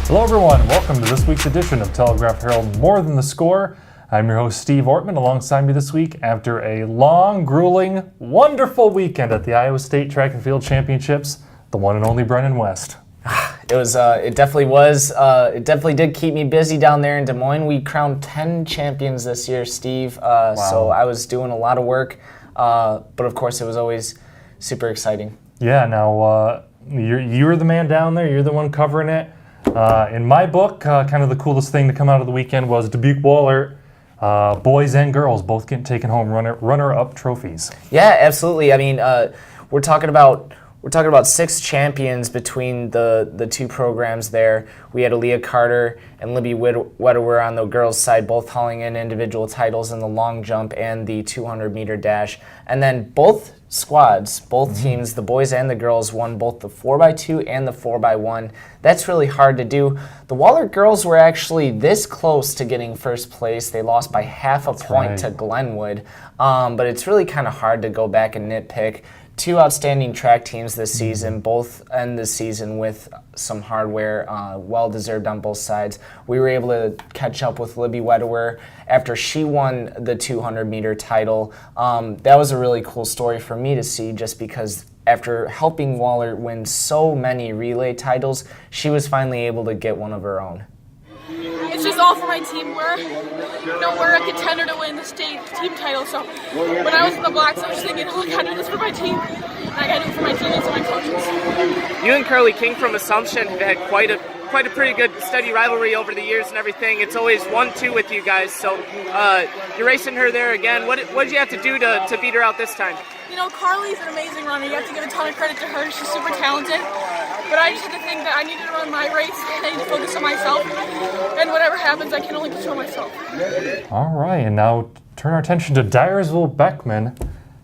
Hello everyone, welcome to this week's edition of Telegraph Herald More Than the Score. I'm your host Steve Ortman. Alongside me this week, after a long, grueling, wonderful weekend at the Iowa State Track and Field Championships, the one and only Brenden West. It definitely was. It definitely did keep me busy down there in Des Moines. We crowned 10 champions this year, Steve. Wow. So I was doing a lot of work, but of course it was always super exciting. Yeah, now you're the man down there. You're the one covering it. In my book, kind of the coolest thing to come out of the weekend was Dubuque-Wahlert. Boys and girls both getting taken home runner-up trophies. Yeah, absolutely. I mean, we're talking about 6 champions between the two programs there. We had Aaliyah Carter and Libby Wedewer on the girls' side, both hauling in individual titles in the long jump and the 200-meter dash. And then both squads, both teams, the boys and the girls, won both the 4x2 and the 4x1. That's really hard to do. The Wahlert girls were actually this close to getting first place. They lost by half a point to Glenwood. But it's really kind of hard to go back and nitpick. Two outstanding track teams this season, both end the season with some hardware, well-deserved on both sides. We were able to catch up with Libby Wedewer after she won the 200-meter title. That was a really cool story for me to see, just because after helping Wahlert win so many relay titles, she was finally able to get one of her own. It's just all for my team. We're a contender to win the state team title. So when I was in the blocks, I was thinking, I gotta do this for my team. And I gotta do it for my teammates and my coaches. You and Carly King from Assumption have had quite a pretty good steady rivalry over the years and everything. It's always 1-2 with you guys. So you're racing her there again. What did you have to do to beat her out this time? You know, Carly's an amazing runner. You have to give a ton of credit to her. She's super talented. But I just had to think that I needed to run my race and I need to focus on myself. And whatever happens, I can only control myself. All right, and now turn our attention to Dyersville Beckman.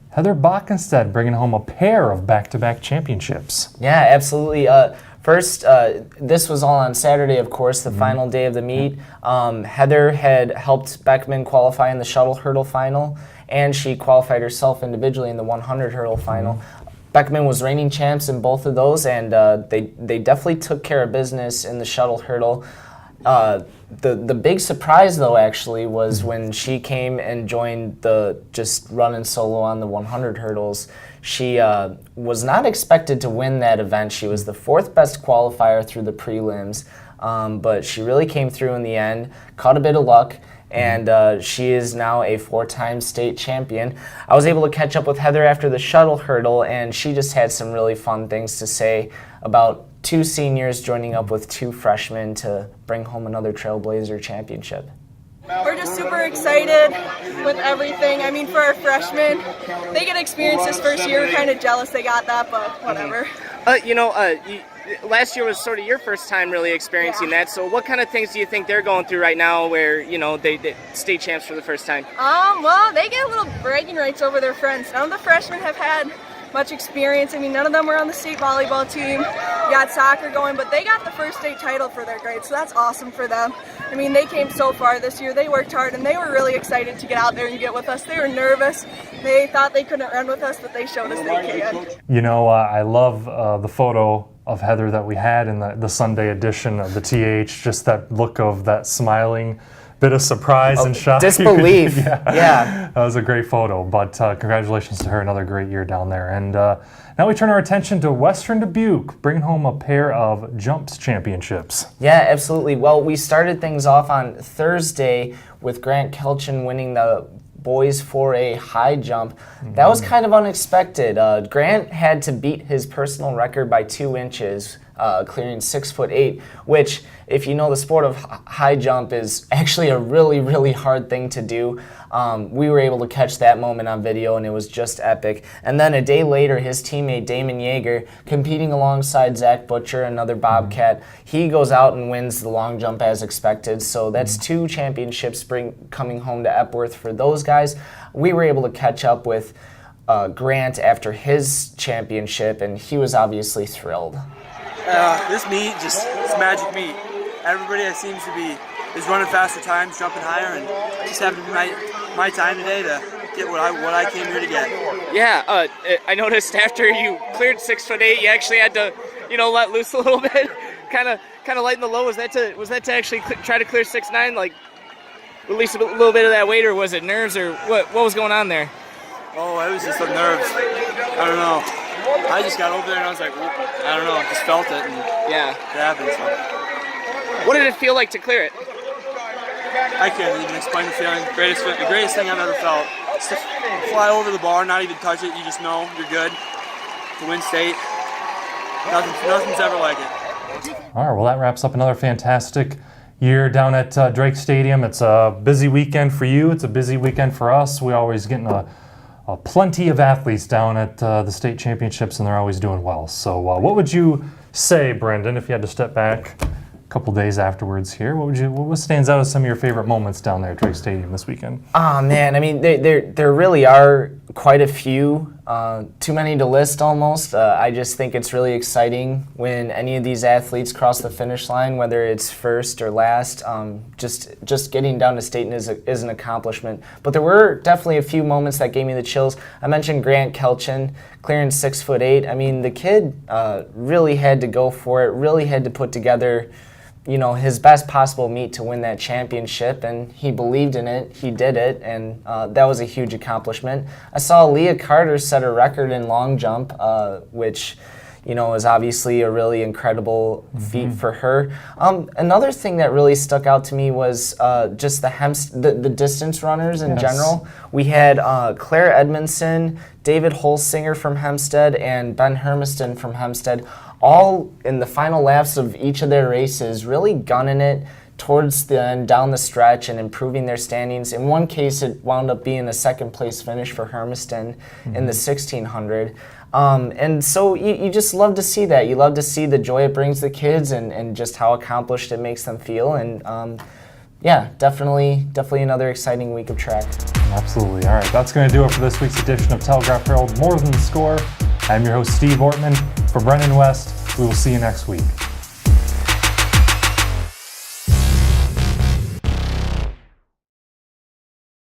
Heather Bockenstead bringing home a pair of back-to-back championships. Yeah, absolutely. First, this was all on Saturday, of course, the final day of the meet. Heather had helped Beckman qualify in the shuttle hurdle final, and she qualified herself individually in the 100 hurdle final. Beckman was reigning champs in both of those, and they definitely took care of business in the shuttle hurdle. The big surprise, though, actually, was when she came and joined the just running solo on the 100 hurdles. She was not expected to win that event. She was the 4th best qualifier through the prelims, but she really came through in the end, caught a bit of luck, and she is now a 4-time state champion. I was able to catch up with Heather after the shuttle hurdle, and she just had some really fun things to say about 2 seniors joining up with 2 freshmen to bring home another Trailblazer championship. We're just super excited with everything. I mean, for our freshmen, they get to experience this first year. We're kind of jealous they got that, but whatever. Last year was sort of your first time really experiencing that. So what kind of things do you think they're going through right now where, they state champs for the first time? Well, they get a little bragging rights over their friends. None of the freshmen have had much experience. I mean, none of them were on the state volleyball team. Got soccer going, but they got the first state title for their grade, so that's awesome for them. I mean, they came so far this year. They worked hard, and they were really excited to get out there and get with us. They were nervous. They thought they couldn't run with us, but they showed us they can. I love the photo of Heather that we had in the Sunday edition of the TH, just that look of that smiling bit of surprise and shock. Disbelief. Yeah. That was a great photo, but congratulations to her, another great year down there. And now we turn our attention to Western Dubuque, bringing home a pair of jumps championships. Yeah, absolutely. Well, we started things off on Thursday with Grant Kelchin winning the boys for a high jump. That was kind of unexpected. Grant had to beat his personal record by 2 inches, clearing 6'8", which, if you know the sport of high jump, is actually a really, really hard thing to do. We were able to catch that moment on video, and it was just epic. And then a day later, his teammate Damon Yeager, competing alongside Zach Butcher, another Bobcat, he goes out and wins the long jump as expected. So that's 2 championships coming home to Epworth for those guys. We were able to catch up with Grant after his championship, and he was obviously thrilled. This meet, it's magic meet. Everybody that seems to be is running faster times, jumping higher, and just having my time today to get what I came here to get. Yeah, I noticed after you cleared 6'8", you actually had to, let loose a little bit. kind of lighten the load. Was that to actually try to clear 6'9", like release a little bit of that weight, or was it nerves, or what was going on there? Oh, it was just the nerves. I don't know. I just got over there and I was like, I don't know, just felt it, and Yeah. it happened. So. What did it feel like to clear it? I can't even explain the feeling. The greatest thing I've ever felt. Just to fly over the bar, not even touch it, you just know you're good. To win state, nothing's ever like it. All right, well, that wraps up another fantastic year down at Drake Stadium. It's a busy weekend for you. It's a busy weekend for us. We always getting a plenty of athletes down at the state championships, and they're always doing well. So what would you say, Brenden, if you had to step back a couple days afterwards here? What stands out as some of your favorite moments down there at Drake Stadium this weekend? Oh man, I mean, there really are quite a few, too many to list almost. I just think it's really exciting when any of these athletes cross the finish line, whether it's first or last. Just getting down to state is an accomplishment. But there were definitely a few moments that gave me the chills. I mentioned Grant Kelchin clearing 6'8". I mean, the kid really had to go for it, really had to put together his best possible meet to win that championship, and he believed in it, he did it, and that was a huge accomplishment. I saw Leah Carter set a record in long jump, which is obviously a really incredible feat for her. Another thing that really stuck out to me was just the distance runners in general. We had Claire Edmondson, David Holsinger from Hempstead, and Ben Hermiston from Hempstead, all in the final laps of each of their races, really gunning it towards the end, down the stretch, and improving their standings. In one case, it wound up being a second place finish for Hermiston in the 1600. And so you just love to see that. You love to see the joy it brings the kids and just how accomplished it makes them feel. And yeah, definitely another exciting week of track. Absolutely. All right, that's going to do it for this week's edition of Telegraph Herald More Than the Score. I'm your host, Steve Ortman. For Brenden West, we will see you next week.